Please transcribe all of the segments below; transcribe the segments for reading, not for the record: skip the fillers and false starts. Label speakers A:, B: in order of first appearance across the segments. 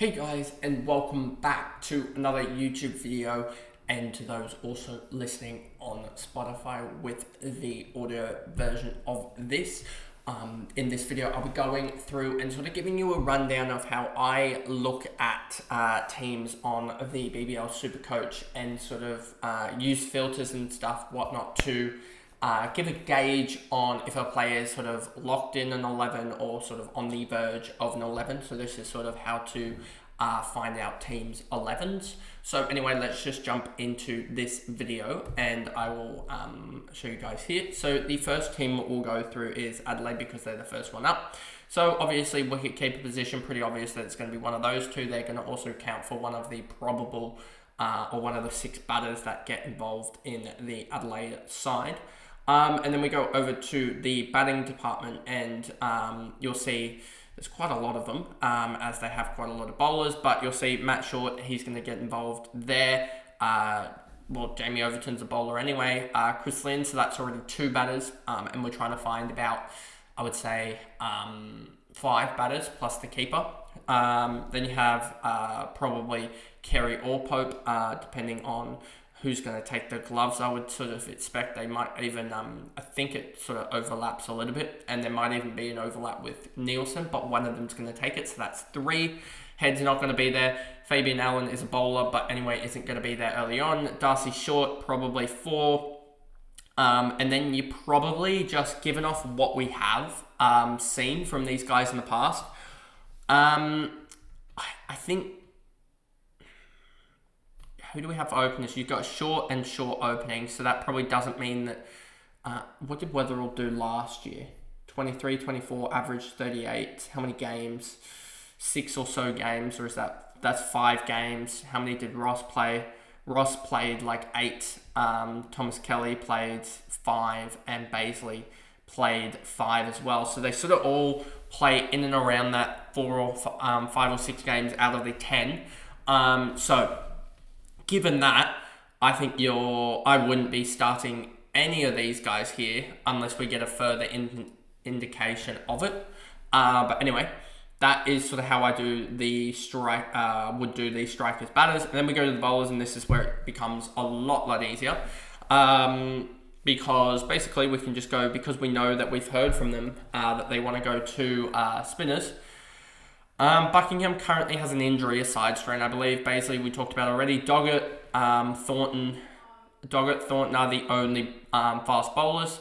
A: Hey guys, and welcome back to another YouTube video, and to those also listening on Spotify with the audio version of this. In this video, I'll be going through and sort of giving you a rundown of how I look at teams on the BBL SuperCoach and sort of use filters and stuff, whatnot, to give a gauge on if a player is sort of locked in an 11 or sort of on the verge of an 11. So this is sort of how to find out teams' 11s. So anyway, let's just jump into this video and I will show you guys here. So the first team we'll go through is Adelaide because they're the first one up. So obviously wicketkeeper position, pretty obvious that it's going to be one of those two. They're going to also count for one of the probable or one of the 6 batters that get involved in the Adelaide side. And then we go over to the batting department, and you'll see there's quite a lot of them, as they have quite a lot of bowlers, but you'll see Matt Short, he's going to get involved there. Well, Jamie Overton's a bowler anyway. Chris Lynn, so that's already 2 batters, and we're trying to find about, I would say, 5 batters plus the keeper. Then you have probably Kerry or Pope, depending on who's going to take the gloves. I would sort of expect they might even, I think it sort of overlaps a little bit, and there might even be an overlap with Nielsen, but one of them's going to take it, so that's 3. Head's not going to be there. Fabian Allen is a bowler, but anyway, isn't going to be there early on. Darcy Short, probably 4. And then you probably just given off what we have seen from these guys in the past. I think, who do we have for openers? You've got short and short opening, so that probably doesn't mean that... what did Weatherall do last year? 23, 24, average 38. How many games? 6 or so games, or is that's 5 games? How many did Ross play? Ross played like 8. Thomas Kelly played 5, and Baisley played 5 as well. So they sort of all play in and around that 4 or 5 or 6 games out of the 10. So given that, I think I wouldn't be starting any of these guys here unless we get a further indication of it. But anyway, that is sort of how I do the would do the strikers, batters, and then we go to the bowlers, and this is where it becomes a lot easier. Because basically we can just go, because we know that we've heard from them that they want to go to spinners. Buckingham currently has an injury, a side strain, I believe. Baisley, we talked about already. Doggett, Thornton are the only fast bowlers.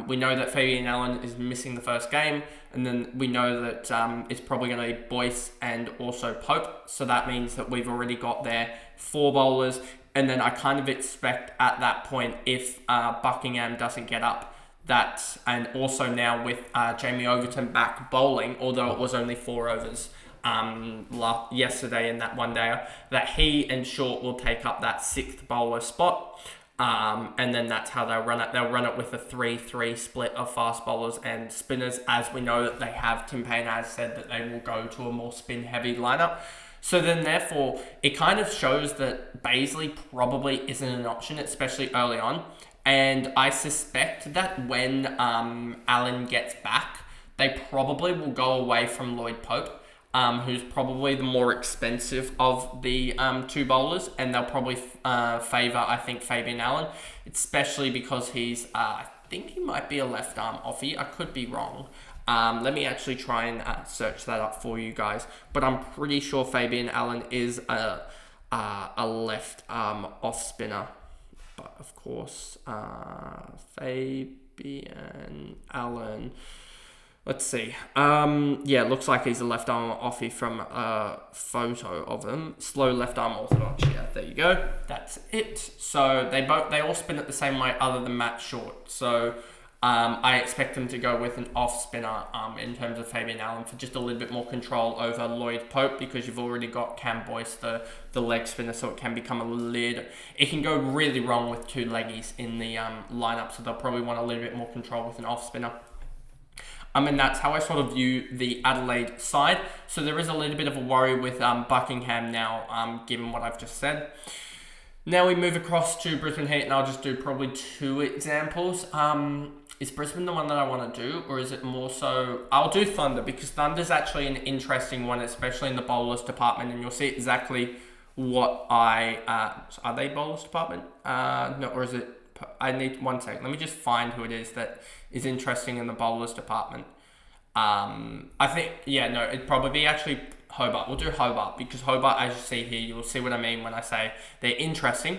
A: We know that Fabian Allen is missing the first game, and then we know that it's probably going to be Boyce and also Pope. So that means that we've already got there 4 bowlers, and then I kind of expect at that point, if Buckingham doesn't get up, that, and also now with Jamie Overton back bowling, although it was only 4 overs yesterday in that one day, that he and Short will take up that 6th bowler spot, and then that's how they'll run it. They'll run it with a 3-3 split of fast bowlers and spinners, as we know that they have. Tim Payne has said that they will go to a more spin heavy lineup. So then therefore it kind of shows that Baisley probably isn't an option, especially early on. And I suspect that when Allen gets back, they probably will go away from Lloyd Pope, who's probably the more expensive of the 2 bowlers, and they'll probably favour, I think, Fabian Allen, especially because he's, I think he might be a left arm offie. I could be wrong. Let me actually try and search that up for you guys, but I'm pretty sure Fabian Allen is a left arm off spinner. But of course, Fabian Allen, let's see. Yeah, it looks like he's a left arm offie from a photo of him. Slow left arm orthodox. Yeah, there you go. That's it. So they all spin it the same way, other than Matt Short. So I expect them to go with an off spinner in terms of Fabian Allen, for just a little bit more control over Lloyd Pope, because you've already got Cam Boyce, the leg spinner, so it can become it can go really wrong with 2 leggies in the lineup, so they'll probably want a little bit more control with an off spinner. And that's how I sort of view the Adelaide side. So there is a little bit of a worry with Buckingham now, given what I've just said. Now we move across to Brisbane Heat, and I'll just do probably 2 examples. Is Brisbane the one that I want to do, or is it more so... I'll do Thunder, because Thunder's actually an interesting one, especially in the bowlers department, and you'll see exactly what I... are they bowlers department? No, or is it... I need... One sec. Let me just find who it is that is interesting in the bowlers department. I think... Yeah, no, it'd probably be actually Hobart. We'll do Hobart, because Hobart, as you see here, you'll see what I mean when I say they're interesting.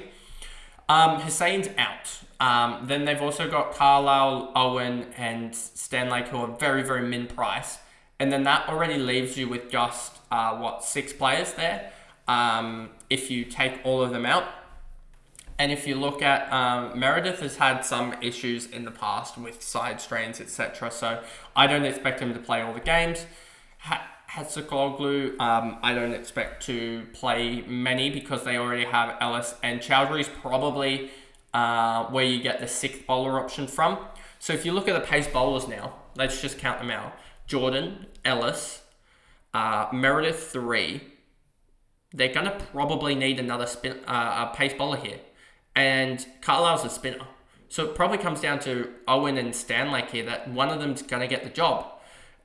A: Hussein's out. Then they've also got Carlisle, Owen, and Stanlake, who are very, very min price. And then that already leaves you with just, 6 players there, if you take all of them out. And if you look at, Meredith has had some issues in the past with side strains, etc. So I don't expect him to play all the games. Hatzoglou, I don't expect to play many because they already have Ellis, and Chowdhury's probably where you get the 6th bowler option from. So if you look at the pace bowlers now, let's just count them out. Jordan, Ellis, Meredith 3. They're going to probably need another pace bowler here. And Carlisle's a spinner. So it probably comes down to Owen and Stanlake here, that one of them's going to get the job.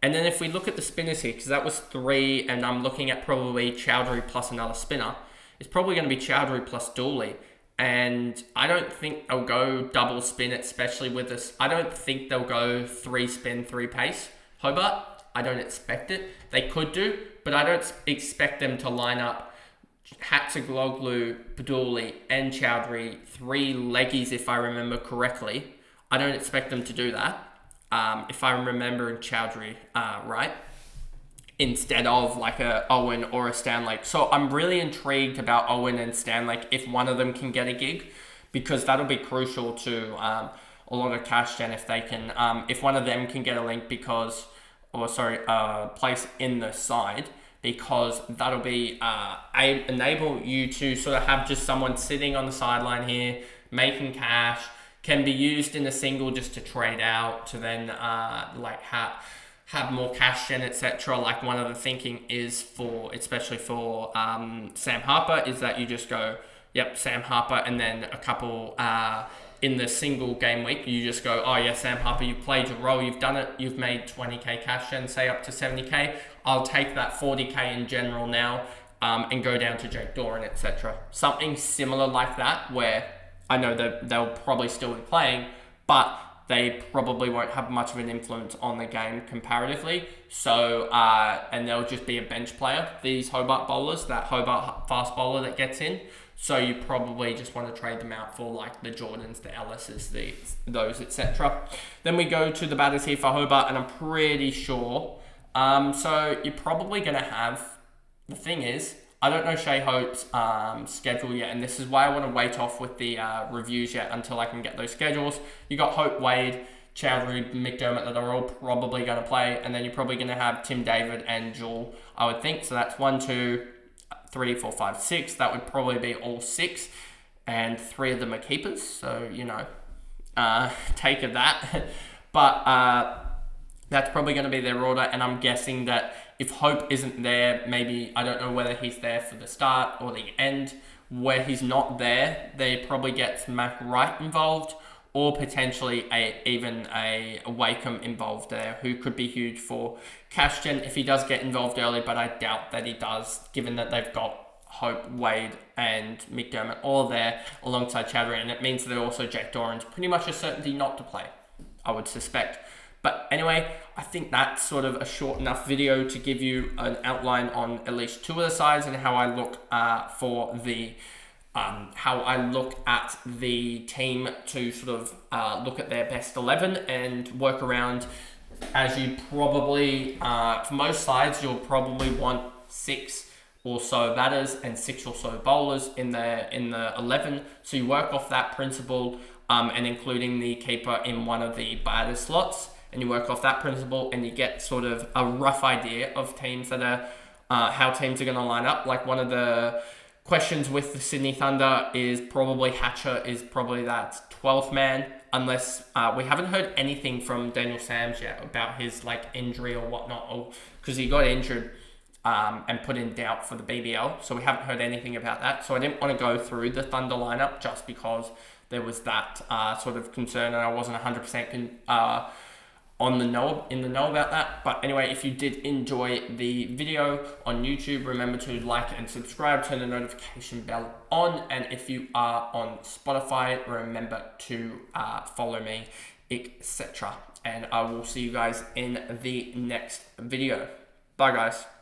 A: And then if we look at the spinners here, because that was 3, and I'm looking at probably Chowdhury plus another spinner, it's probably going to be Chowdhury plus Dooley. And I don't think they'll go double spin, especially with this. I don't think they'll go 3 spin, 3 pace. Hobart, I don't expect it. They could do, but I don't expect them to line up Hatzoglou, Dooley, and Chowdhury, 3 leggies if I remember correctly. I don't expect them to do that. If I'm remembering Chowdhury right, instead of like a Owen or a Stanlake. So I'm really intrigued about Owen and Stanlake if one of them can get a gig, because that'll be crucial to a lot of cash gen if they can, if one of them can get a link place in the side, because that'll be enable you to sort of have just someone sitting on the sideline here making cash. Can be used in a single just to trade out to then have more cash in, etc. Like one of the thinking is especially for Sam Harper, is that you just go, yep, Sam Harper, and then a couple in the single game week, you just go, oh yeah, Sam Harper, you've played your role, you've done it, you've made 20k cash in, say up to 70k. I'll take that 40k in general now and go down to Jake Doran, etc. Something similar like that, where I know that they'll probably still be playing, but they probably won't have much of an influence on the game comparatively. So, and they'll just be a bench player, these Hobart bowlers, that Hobart fast bowler that gets in. So you probably just want to trade them out for like the Jordans, the Ellises, those, etc. Then we go to the batters here for Hobart, and I'm pretty sure. So you're probably going to have, the thing is, I don't know Shea Hope's schedule yet, and this is why I want to wait off with the reviews yet until I can get those schedules. You got Hope, Wade, Chowdhury, McDermott that are all probably going to play, and then you're probably going to have Tim David and Jewel, I would think. So that's 1, 2, 3, 4, 5, 6. That would probably be all 6, and 3 of them are keepers. So, take of that. But that's probably going to be their order, and I'm guessing that if Hope isn't there, maybe, I don't know whether he's there for the start or the end. Where he's not there, they probably get Mac Wright involved, or potentially even a Wakeham involved there, who could be huge for cash gen if he does get involved early, but I doubt that he does, given that they've got Hope, Wade, and McDermott all there alongside Chowdhury, and it means that also Jack Doran's pretty much a certainty not to play, I would suspect. But anyway, I think that's sort of a short enough video to give you an outline on at least 2 of the sides and how I look how I look at the team to sort of look at their best 11 and work around, as you probably, for most sides, you'll probably want 6 or so batters and 6 or so bowlers in the 11. So you work off that principle and including the keeper in one of the batter slots. And you work off that principle and you get sort of a rough idea of teams that are, how teams are going to line up. Like one of the questions with the Sydney Thunder is probably Hatcher is probably that 12th man, unless we haven't heard anything from Daniel Sams yet about his like injury or whatnot, or because he got injured and put in doubt for the BBL. So we haven't heard anything about that. So I didn't want to go through the Thunder lineup just because there was that sort of concern, and I wasn't 100% in the know about that. But anyway, if you did enjoy the video on YouTube, remember to like and subscribe, turn the notification bell on, and if you are on Spotify, remember to follow me, etc. And I will see you guys in the next video. Bye guys.